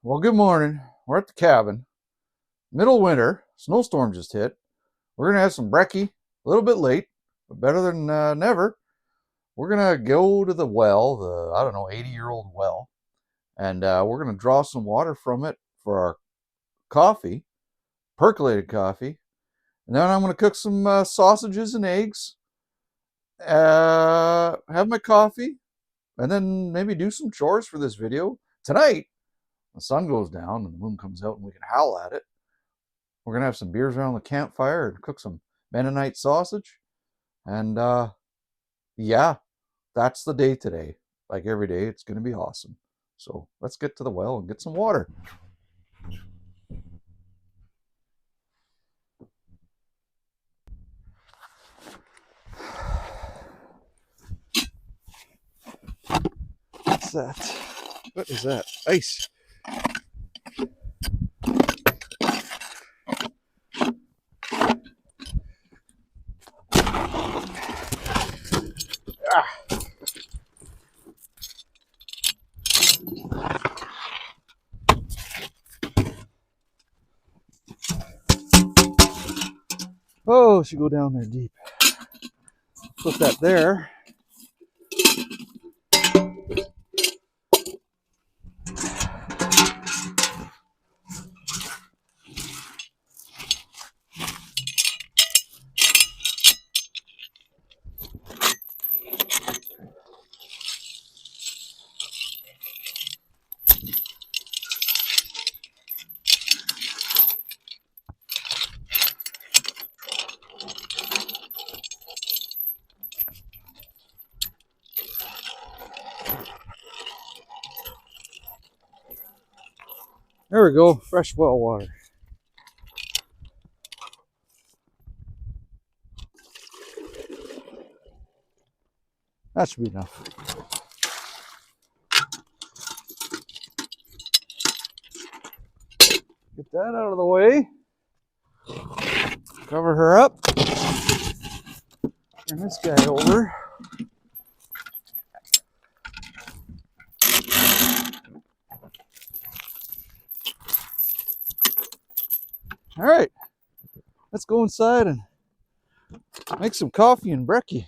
Well, good morning. We're at the cabin. Middle winter. Snowstorm just hit. We're going to have some brekkie. A little bit late, but better than never. We're going to go to the well, I don't know, 80-year-old well. And we're going to draw some water from it for our coffee, percolated coffee. And then I'm going to cook some sausages and eggs, have my coffee, and then maybe do some chores for this video. Tonight, the sun goes down and the moon comes out and we can howl at it. We're going to have some beers around the campfire and cook some Mennonite sausage. And yeah, that's the day today. Like every day, it's going to be awesome. So let's get to the well and get some water. What's that? What is that? Ice. Ah. Oh, should go down there deep. Put that there. There we go, fresh well water. That should be enough. Get that out of the way. Cover her up. Turn this guy over. All right, let's go inside and make some coffee and brekkie.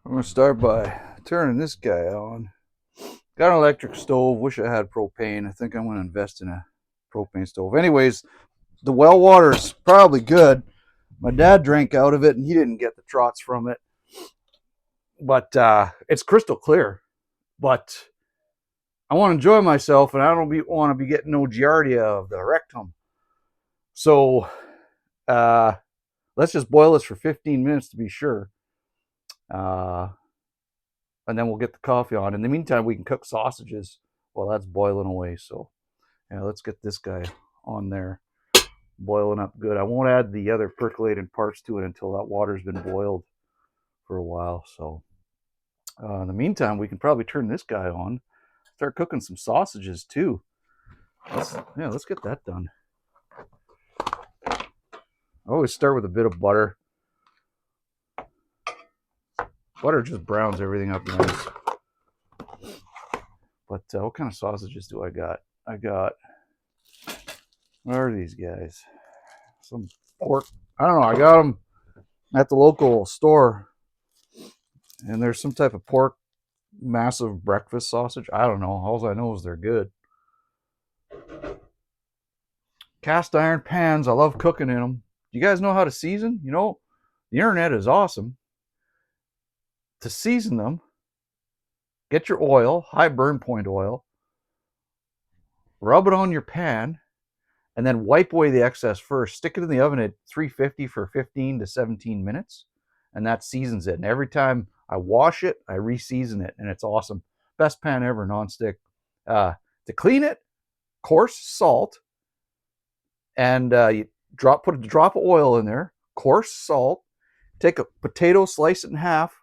I'm gonna start by turning this guy on. Got an electric stove. Wish I had propane. I think I'm gonna invest in a propane stove. Anyways, the well water is probably good. My dad drank out of it and he didn't get the trots from it. But it's crystal clear. But I want to enjoy myself and I don't want to be getting no giardia of the rectum. So let's just boil this for 15 minutes to be sure. And then we'll get the coffee on. In the meantime, we can cook sausages while that's boiling away. So yeah, let's get this guy on there, boiling up good. I won't add the other percolated parts to it until that water's been boiled for a while. So in the meantime, we can probably turn this guy on, start cooking some sausages too. Let's get that done. I always start with a bit of butter. Butter just browns everything up nice. But what kind of sausages do I got? What are these guys? Some pork. I don't know. I got them at the local store, and there's some type of pork massive breakfast sausage. I don't know. All I know is they're good. Cast iron pans. I love cooking in them. You guys know how to season? You know, the internet is awesome. To season them, get your oil, high burn point oil, rub it on your pan, and then wipe away the excess first. Stick it in the oven at 350 for 15 to 17 minutes, and that seasons it. And every time I wash it, I re-season it, and it's awesome. Best pan ever, nonstick. To clean it, coarse salt, and you put a drop of oil in there, coarse salt. Take a potato, slice it in half,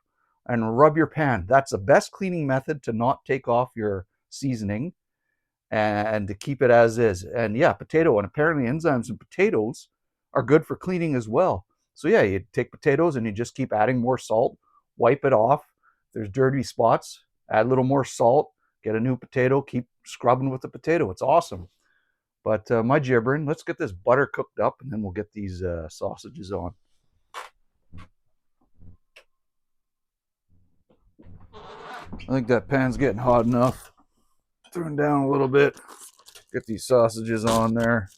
and rub your pan. That's the best cleaning method to not take off your seasoning and to keep it as is. And yeah, potato, and apparently enzymes in potatoes are good for cleaning as well. So yeah, you take potatoes and you just keep adding more salt, wipe it off. If there's dirty spots, add a little more salt, get a new potato, keep scrubbing with the potato. It's awesome. But my gibbering, let's get this butter cooked up, and then we'll get these sausages on. I think that pan's getting hot enough. Turn down a little bit. Get these sausages on there.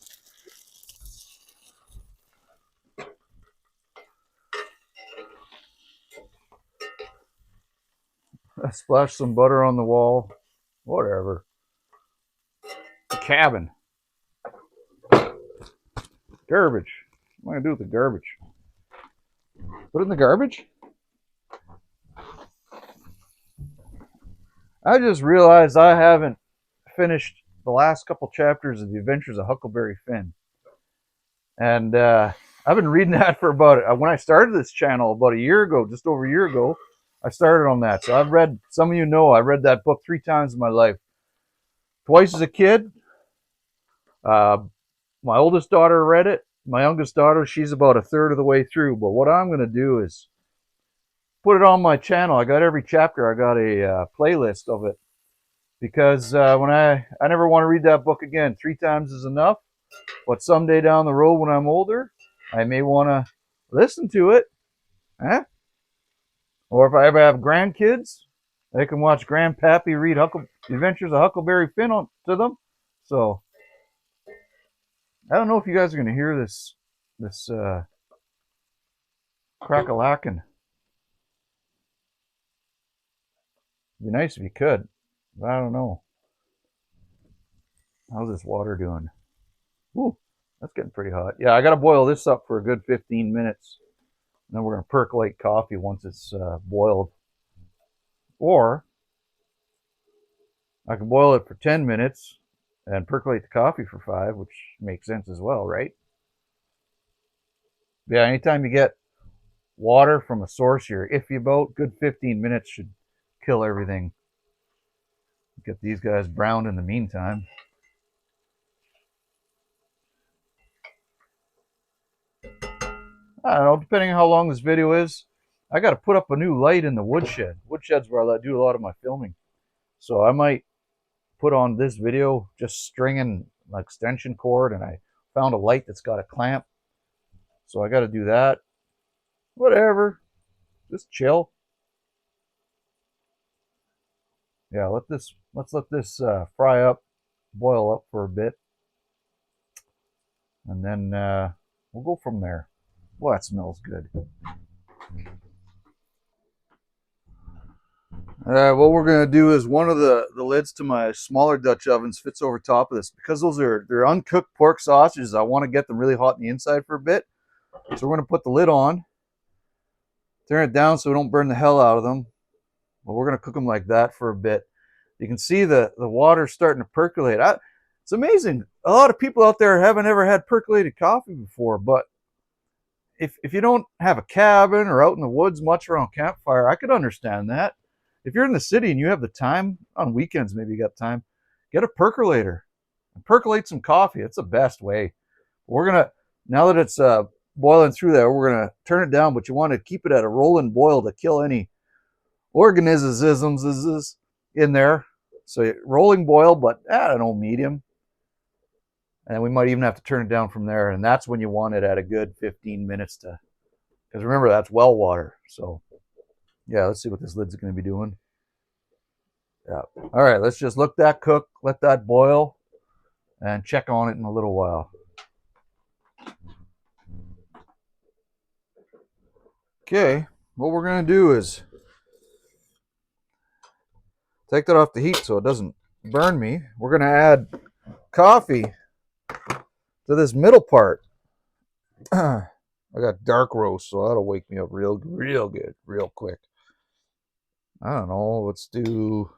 I splashed some butter on the wall. Whatever. The cabin. Garbage. What am I going to do with the garbage? Put it in the garbage? I just realized I haven't finished the last couple chapters of The Adventures of Huckleberry Finn. And I've been reading that for about, when I started this channel about a year ago, just over a year ago, I started on that. So I've read, some of you know, I read that book 3 times in my life. Twice as a kid. My oldest daughter read it. My youngest daughter, she's about a third of the way through. But what I'm going to do is put it on my channel. I got every chapter. I got a playlist of it. Because when I never want to read that book again. 3 times is enough. But someday down the road when I'm older, I may want to listen to it. Huh? Or if I ever have grandkids, they can watch Grandpappy read The Adventures of Huckleberry Finn to them. So, I don't know if you guys are going to hear this crack-a-lackin'. It'd be nice if you could, but I don't know. How's this water doing? Ooh, that's getting pretty hot. Yeah, I got to boil this up for a good 15 minutes. And then we're going to percolate coffee once it's boiled. Or I can boil it for 10 minutes and percolate the coffee for 5, which makes sense as well, right? Yeah, anytime you get water from a source you're iffy about, good 15 minutes should kill everything. Get these guys browned in the meantime. I don't know, depending on how long this video is, I got to put up a new light in the woodshed. Woodshed's where I do a lot of my filming. So I might put on this video just stringing an extension cord, and I found a light that's got a clamp. So I got to do that. Whatever. Just chill. Yeah, let's let this fry up, boil up for a bit. And then we'll go from there. Well, that smells good. What we're going to do is one of the lids to my smaller Dutch ovens fits over top of this. Because they're uncooked pork sausages, I want to get them really hot on the inside for a bit. So we're going to put the lid on, turn it down so we don't burn the hell out of them. But we're going to cook them like that for a bit. You can see the water starting to percolate. It's amazing. A lot of people out there haven't ever had percolated coffee before, but if you don't have a cabin or out in the woods much around campfire, I could understand that. If you're in the city and you have the time, on weekends maybe you got time, get a percolator and percolate some coffee. It's the best way. We're going to, now that it's boiling through there, we're going to turn it down, but you want to keep it at a rolling boil to kill any organisms in there. So rolling boil, but I don't know, medium. And we might even have to turn it down from there. And that's when you want it at a good 15 minutes to Because remember, that's well water. So yeah, let's see what this lid's going to be doing. Yeah. All right, let's just let that cook, let that boil, and check on it in a little while. Okay, what we're going to do is take that off the heat so it doesn't burn me. We're going to add coffee to this middle part. I got dark roast, so that'll wake me up real good, real quick. I don't know, let's do,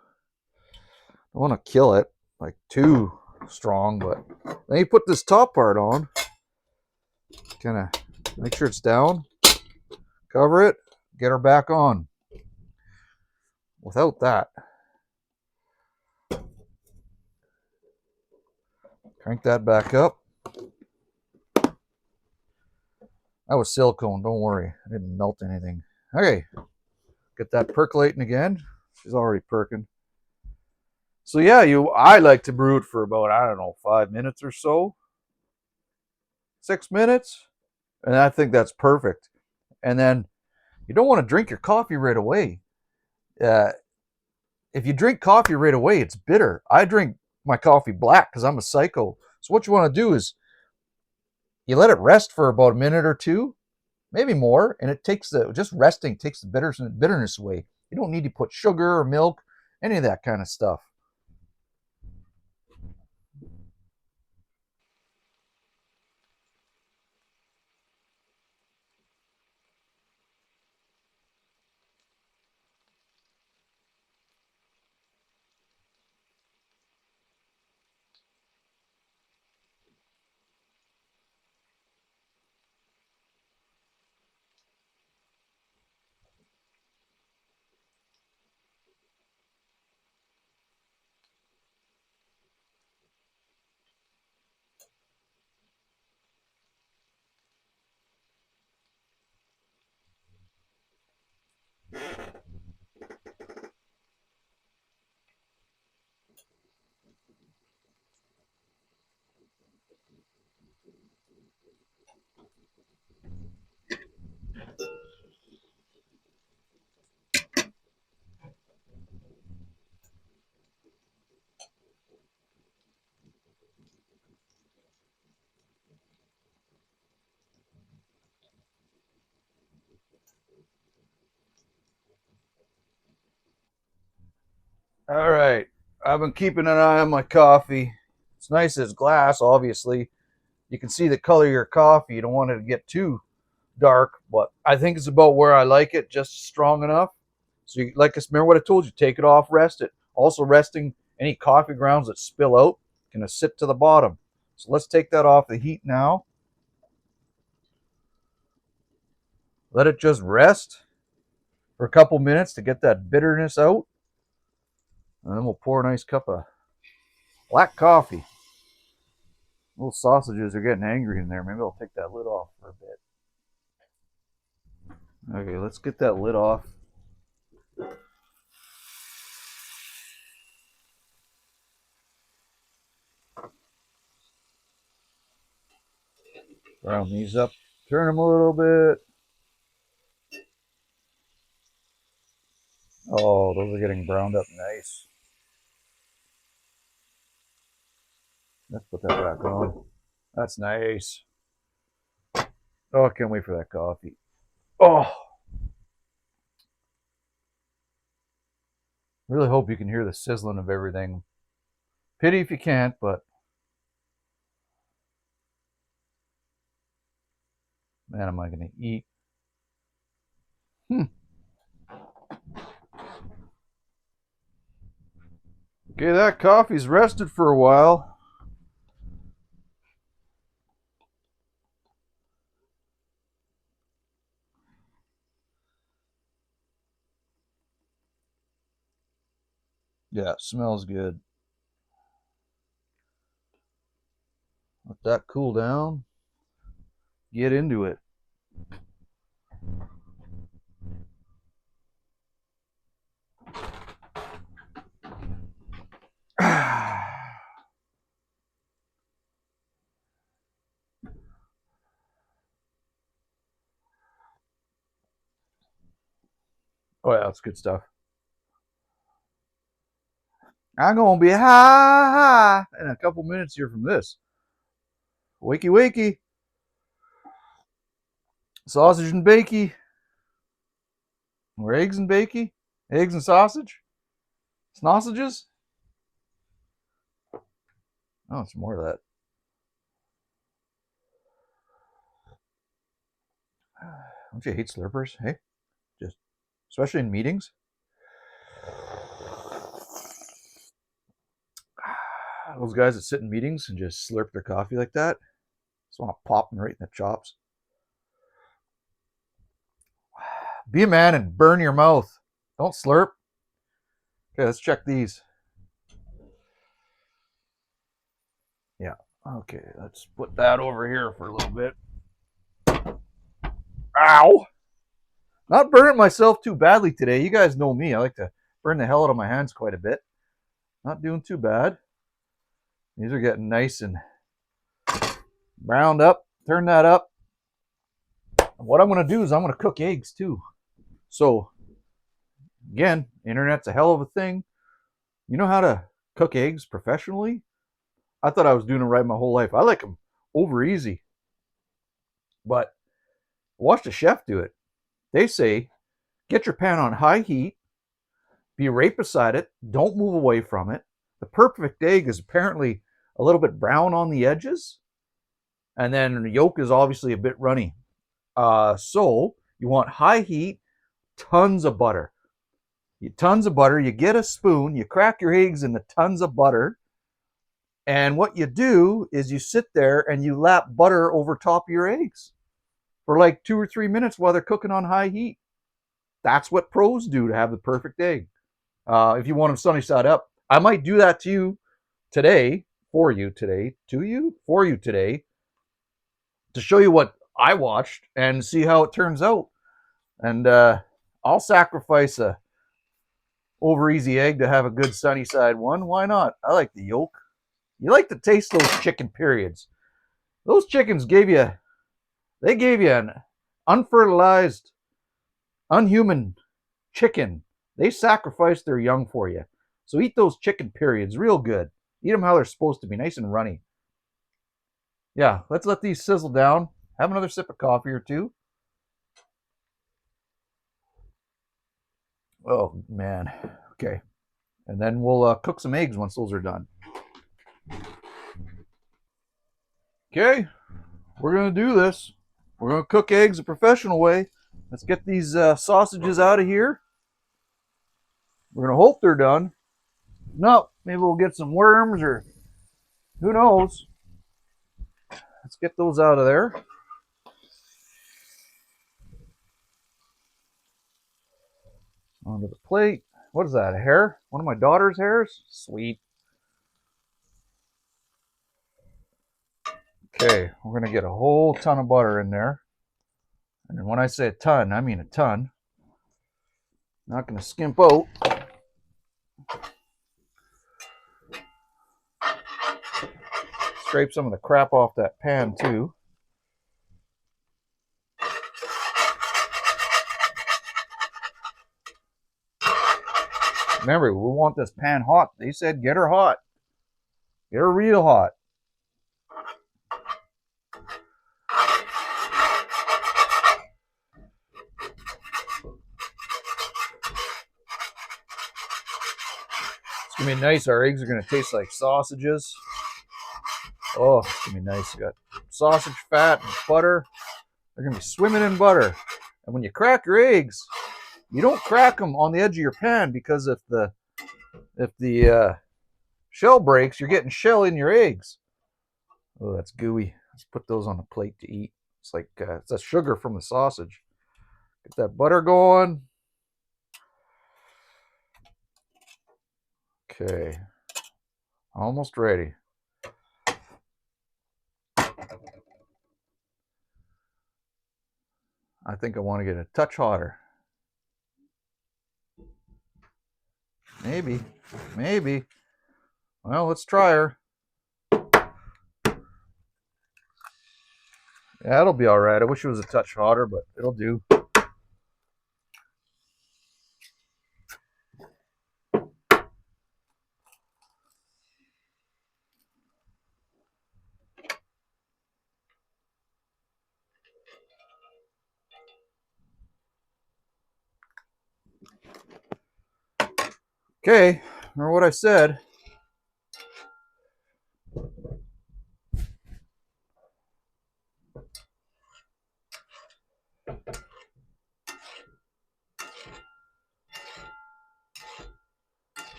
I want to kill it, like too strong, but then you put this top part on, kind of make sure it's down, cover it, get her back on. Without that, crank that back up. That was silicone, don't worry, I didn't melt anything. Okay, get that percolating again. She's already perking. So yeah, I like to brew it for about, I don't know, 5 minutes or so. 6 minutes. And I think that's perfect. And then you don't want to drink your coffee right away. If you drink coffee right away, it's bitter. I drink my coffee black because I'm a psycho. So what you want to do is you let it rest for about a minute or two, maybe more, and it takes just resting takes the bitterness away. You don't need to put sugar or milk, any of that kind of stuff. All right, I've been keeping an eye on my coffee. It's nice as glass, obviously. You can see the color of your coffee. You don't want it to get too dark, but I think it's about where I like it, just strong enough. So, remember what I told you: take it off, rest it. Also, resting any coffee grounds that spill out can sit to the bottom. So let's take that off the heat now. Let it just rest for a couple minutes to get that bitterness out, and then we'll pour a nice cup of black coffee. Little sausages are getting angry in there. Maybe I'll take that lid off for a bit. Okay, let's get that lid off. Brown these up. Turn them a little bit. Oh, those are getting browned up nice. Let's put that back on. That's nice. Oh, I can't wait for that coffee. Oh, really hope you can hear the sizzling of everything. Pity if you can't, but man, am I going to eat. Okay, that coffee's rested for a while. Yeah, it smells good. Let that cool down. Get into it. Oh yeah, that's good stuff. I'm gonna be high in a couple minutes here from this. Wakey wakey. Sausage and bakey. Or eggs and bakey. Eggs and sausage. Sausages. Oh, it's more of that. Don't you hate slurpers? Hey, just especially in meetings. Those guys that sit in meetings and just slurp their coffee like that. Just want to pop them right in the chops. Be a man and burn your mouth. Don't slurp. Okay, let's check these. Yeah. Okay, let's put that over here for a little bit. Ow! Not burning myself too badly today. You guys know me. I like to burn the hell out of my hands quite a bit. Not doing too bad. These are getting nice and browned up. Turn that up. What I'm going to do is I'm going to cook eggs too. So, again, internet's a hell of a thing. You know how to cook eggs professionally? I thought I was doing it right my whole life. I like them over easy. But watch the chef do it. They say, get your pan on high heat, be right beside it, don't move away from it. The perfect egg is apparently a little bit brown on the edges, and then the yolk is obviously a bit runny. So you want high heat, tons of butter. You get a spoon, you crack your eggs in the tons of butter, and what you do is you sit there and you lap butter over top of your eggs for like 2 or 3 minutes while they're cooking on high heat. That's what pros do to have the perfect egg. If you want them sunny side up, I might do that to you today, for you today, to show you what I watched and see how it turns out. And I'll sacrifice a over easy egg to have a good sunny side one. Why not? I like the yolk. You like to taste those chicken periods. Those chickens gave you an unfertilized, unhuman chicken. They sacrificed their young for you. So eat those chicken periods real good. Eat them how they're supposed to be, nice and runny. Yeah, let's let these sizzle down. Have another sip of coffee or two. Oh, man. Okay. And then we'll cook some eggs once those are done. Okay, we're going to do this. We're going to cook eggs a professional way. Let's get these sausages out of here. We're going to hope they're done. No, maybe we'll get some worms or who knows. Let's get those out of there. Onto the plate. What is that, a hair? One of my daughter's hairs? Sweet. Okay, we're going to get a whole ton of butter in there. And when I say a ton, I mean a ton. Not going to skimp out. Scrape some of the crap off that pan too. Remember, we want this pan hot. They said get her hot. Get her real hot. It's going to be nice. Our eggs are going to taste like sausages. Oh, it's going to be nice. You got sausage fat and butter. They're going to be swimming in butter. And when you crack your eggs, you don't crack them on the edge of your pan, because if the shell breaks, you're getting shell in your eggs. Oh, that's gooey. Let's put those on the plate to eat. It's like it's that sugar from the sausage. Get that butter going. Okay, almost ready. I think I want to get a touch hotter. Maybe. Well, let's try her. Yeah, it'll be all right. I wish it was a touch hotter, but it'll do. Okay, remember what I said.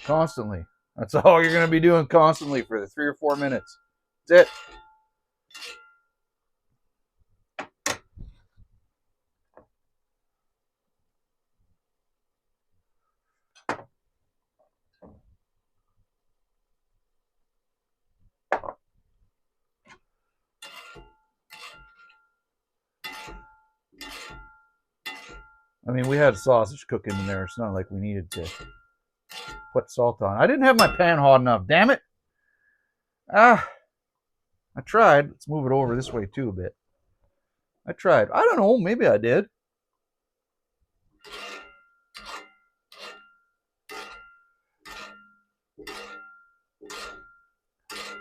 Constantly. That's all you're going to be doing constantly for the 3 or 4 minutes. That's it. I mean, we had sausage cooking in there. It's not like we needed to put salt on. I didn't have my pan hot enough. Damn it. I tried. Let's move it over this way too a bit. I tried. I don't know. Maybe I did.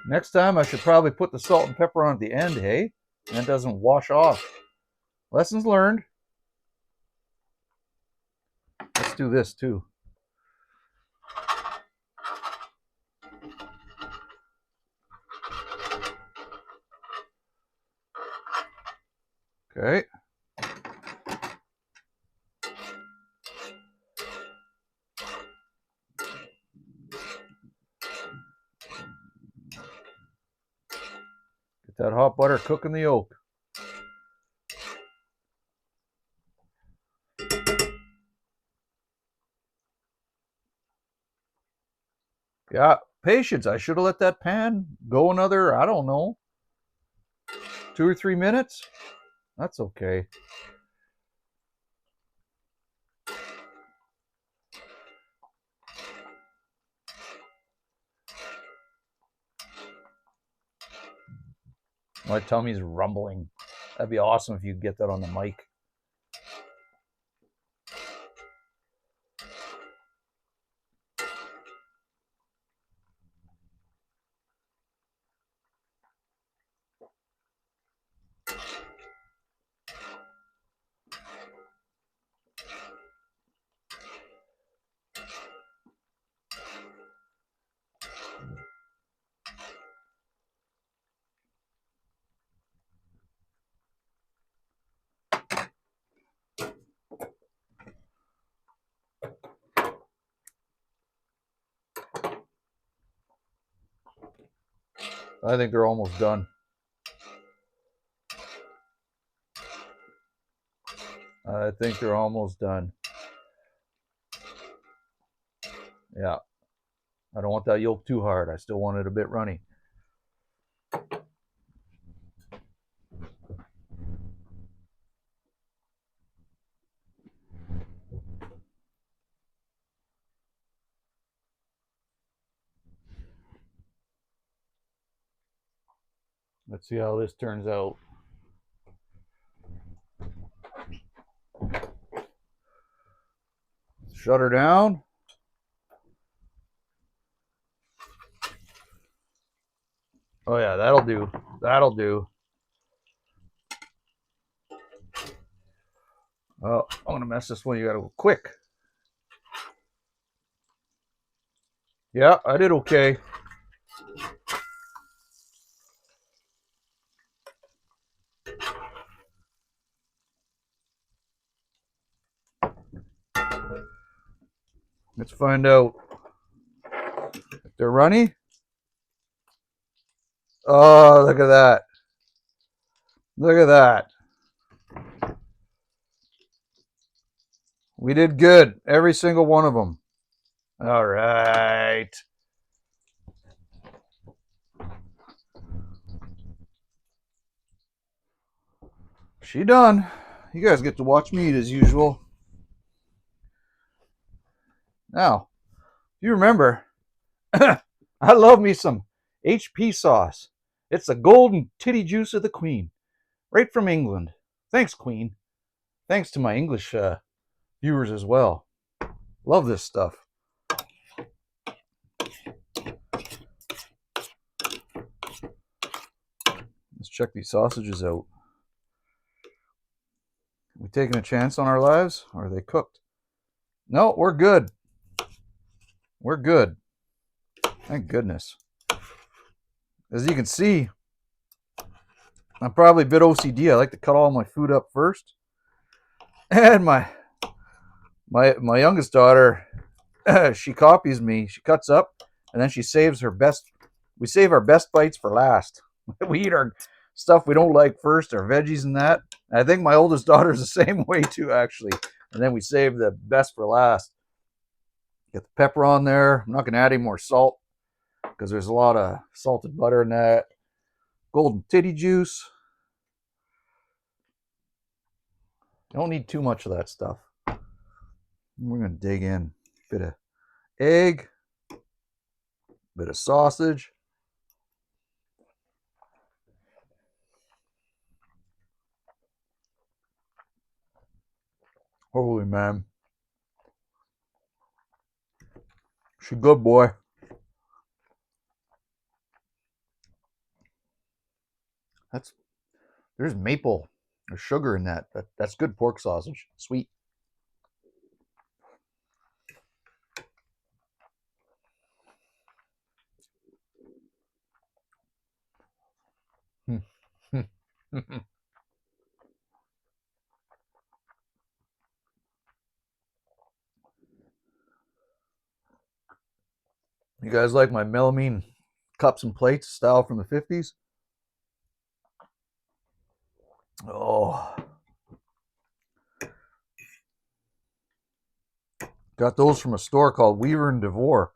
Next time I should probably put the salt and pepper on at the end, hey? And it doesn't wash off. Lessons learned. Let's do this too. Okay. Get that hot butter cooking the yolk. Yeah, patience. I should have let that pan go another, I don't know, 2 or 3 minutes. That's okay. My tummy's rumbling. That'd be awesome if you could get that on the mic. I think they're almost done. I think they're almost done. Yeah. I don't want that yolk too hard. I still want it a bit runny. Let's see how this turns out. Shut her down. Oh yeah, that'll do. That'll do. Oh, I'm gonna mess this one. You gotta go quick. Yeah, I did okay. Let's find out if they're runny. Oh, look at that. Look at that. We did good. Every single one of them. All right. She done. You guys get to watch me eat as usual. Now, you remember, I love me some HP sauce. It's the golden titty juice of the Queen. Right from England. Thanks, Queen. Thanks to my English viewers as well. Love this stuff. Let's check these sausages out. Are we taking a chance on our lives? Or are they cooked? No, we're good. We're good. Thank goodness. As you can see, I'm probably a bit OCD. I like to cut all my food up first. And my youngest daughter, she copies me. She cuts up, and then she saves her best. We save our best bites for last. We eat our stuff we don't like first, our veggies and that. And I think my oldest daughter's the same way too, actually. And then we save the best for last. Get the pepper on there. I'm not going to add any more salt because there's a lot of salted butter in that. Golden titty juice. Don't need too much of that stuff. We're going to dig in. Bit of egg. Bit of sausage. Holy man. She good, boy. There's maple or sugar in that. That's good pork sausage. Sweet. You guys like my melamine cups and plates style from the 50s? Oh. Got those from a store called Weaver and DeVore.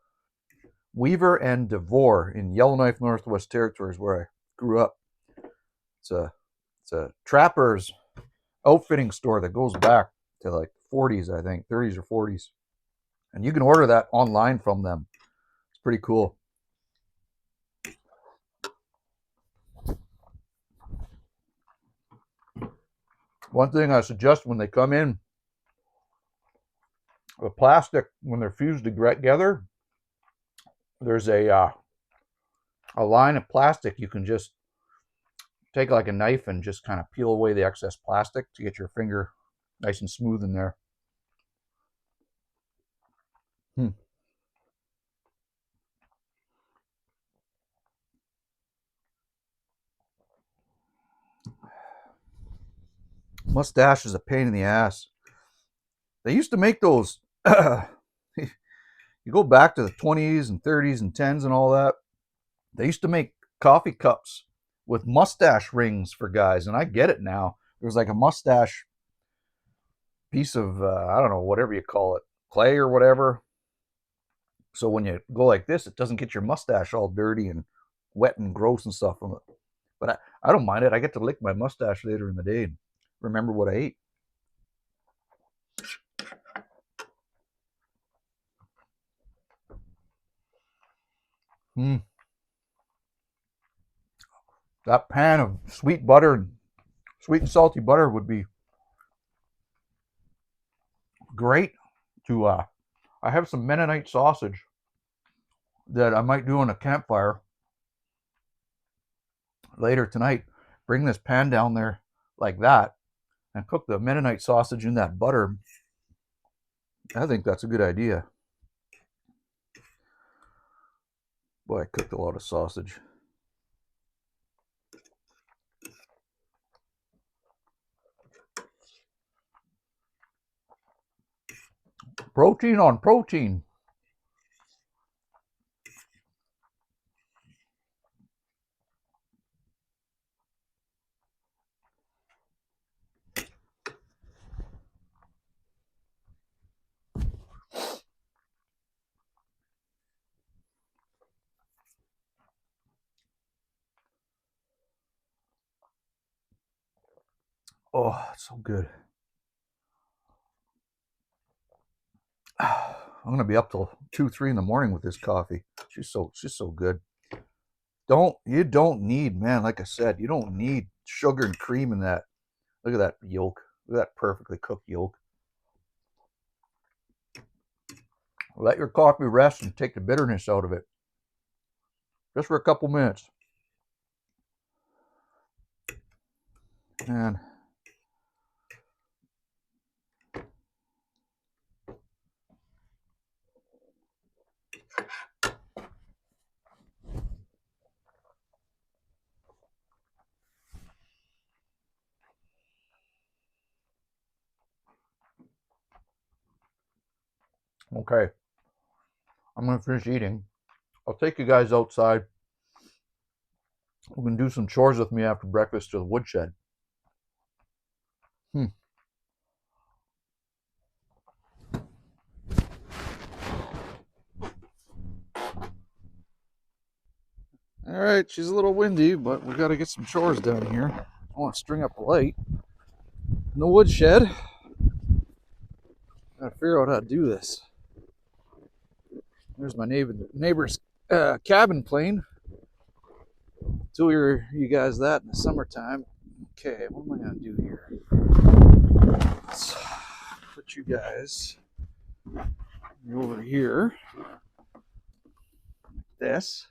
Weaver and DeVore in Yellowknife, Northwest Territories, where I grew up. It's a trapper's outfitting store that goes back to like 40s, I think, 30s or 40s. And you can order that online from them. It's pretty cool. One thing I suggest when they come in, the plastic, when they're fused together, there's a line of plastic you can just take like a knife and just kind of peel away the excess plastic to get your finger nice and smooth in there. Mustache is a pain in the ass. They used to make those. You go back to the 20s and 30s and 10s and all that. They used to make coffee cups with mustache rings for guys, and I get it now. There's like a mustache piece of I don't know, whatever you call it, clay or whatever. So when you go like this, it doesn't get your mustache all dirty and wet and gross and stuff from it. But I don't mind it. I get to lick my mustache later in the day and remember what I ate. That pan of sweet butter, sweet and salty butter would be great to I have some Mennonite sausage that I might do on a campfire later tonight. Bring this pan down there like that and cook the Mennonite sausage in that butter. I think that's a good idea. Boy, I cooked a lot of sausage. Protein on protein. Oh, it's so good. I'm gonna be up till 2, 3 in the morning with this coffee. She's so good. You don't need, man, like I said, you don't need sugar and cream in that. Look at that yolk. Look at that perfectly cooked yolk. Let your coffee rest and take the bitterness out of it. Just for a couple minutes. And Okay, I'm gonna finish eating. I'll take you guys outside. We can do some chores with me after breakfast to the woodshed. Hmm. All right, she's a little windy, but we got to get some chores done here. I want to string up a light in the woodshed. Gotta figure out how to do this. There's my neighbor's cabin plane. Tour you guys that in the summertime. Okay, what am I gonna do here? Let's put you guys over here. Like this.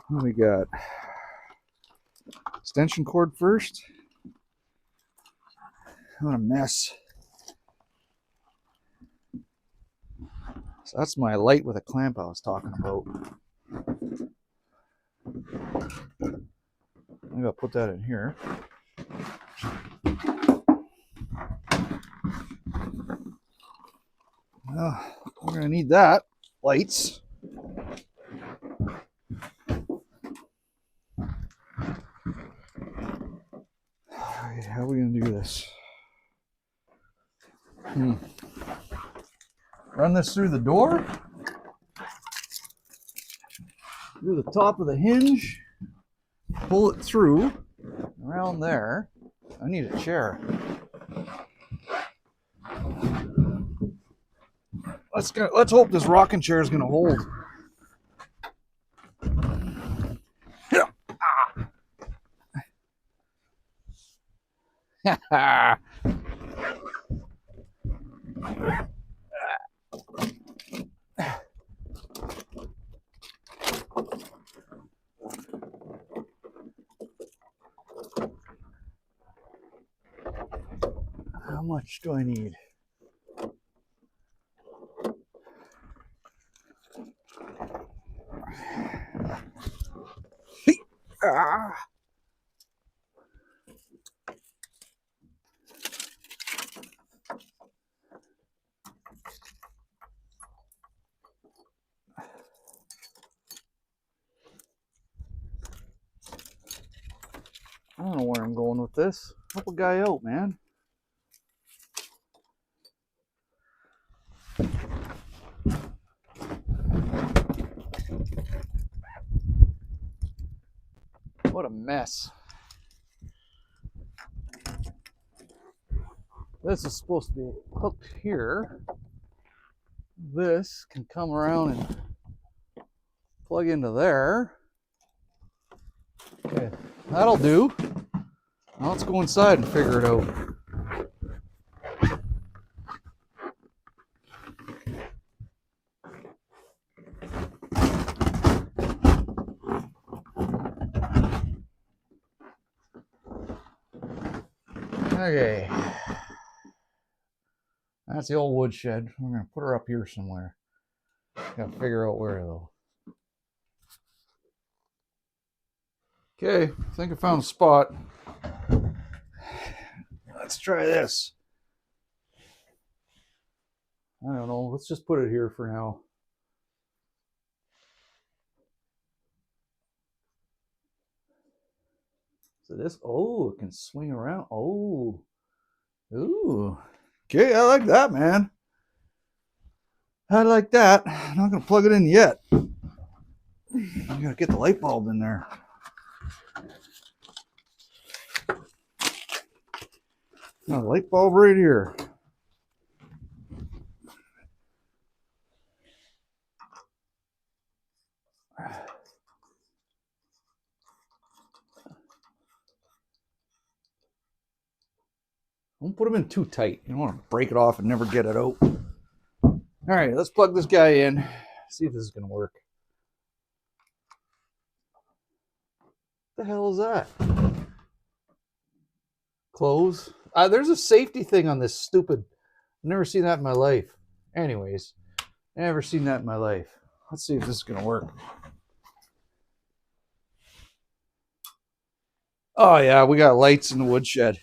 What we got? Extension cord first. What a mess. So that's my light with a clamp I was talking about. Maybe I'll put that in here. Well, we're gonna need that. Lights. Alright, how are we gonna do this? Run this through the door. Through the top of the hinge. Pull it through. Around there. I need a chair. Let's hope this rocking chair is gonna hold. How much do I need? I don't know where I'm going with this. Help a guy out, man. What a mess. This is supposed to be hooked here. This can come around and plug into there. Okay, that'll do. Now let's go inside and figure it out. Okay. That's the old woodshed. We're going to put her up here somewhere. Gotta figure out where though. Okay, I think I found a spot. Let's try this. I don't know. Let's just put it here for now. So this, oh, it can swing around. Oh, ooh. Okay, I like that, man. I like that. I'm not gonna plug it in yet. I gotta get the light bulb in there. Got a light bulb right here. Don't put them in too tight. You don't want to break it off and never get it out. All right, let's plug this guy in. See if this is gonna work. What the hell is that? Close. There's a safety thing on this stupid. I've never seen that in my life. Anyways, never seen that in my life. Let's see if this is gonna work. Oh yeah, we got lights in the woodshed.